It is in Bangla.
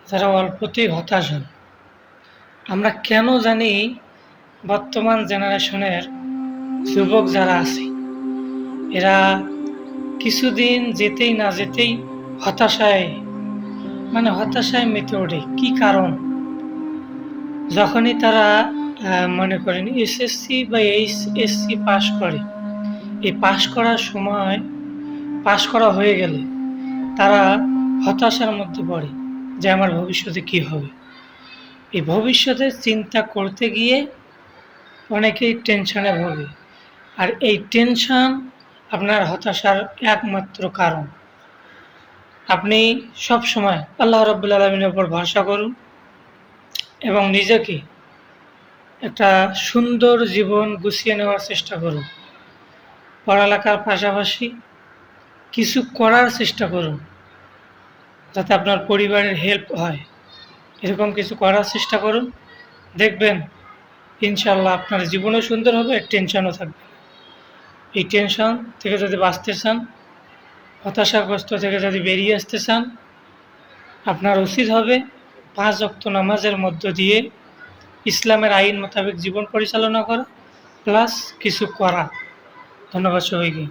যারা অল্পতেই হতাশ হন। আমরা কেন জানি বর্তমান জেনারেশনের যুবক যারা আছে এরা কিছুদিন যেতেই না যেতেই হতাশায় মেতে ওঠে। কি কারণ? যখনই তারা মনে করেন এসএসসি বা এইচএসসি পাশ করে, এই পাশ করা হয়ে গেলে তারা হতাশার মধ্যে পড়ে যে আমার ভবিষ্যতে কি হবে। এই ভবিষ্যতের চিন্তা করতে গিয়ে অনেকেই টেনশনে ভোগে, আর এই টেনশন আপনার হতাশার একমাত্র কারণ। আপনি সব সময় আল্লাহ রাব্বুল আলামিনের উপর ভরসা করুন এবং নিজেকে একটা সুন্দর জীবন গুছিয়ে নেওয়ার চেষ্টা করুন। পড়ালেখার পাশাপাশি কিছু করার চেষ্টা করুন যাতে আপনার পরিবারের হেল্প হয়, এরকম কিছু করার চেষ্টা করুন। দেখবেন ইনশাআল্লাহ আপনার জীবনও সুন্দর হবে, টেনশনও থাকবে। এই টেনশন থেকে যদি বাঁচতে চান, হতাশাগ্রস্ত থেকে যদি বেরিয়ে আসতে চান, আপনার উচিত হবে 5 ওয়াক্ত নামাজের মধ্য দিয়ে ইসলামের আইন মোতাবেক জীবন পরিচালনা করা প্লাস কিছু করা। ধন্যবাদ সবাইকে।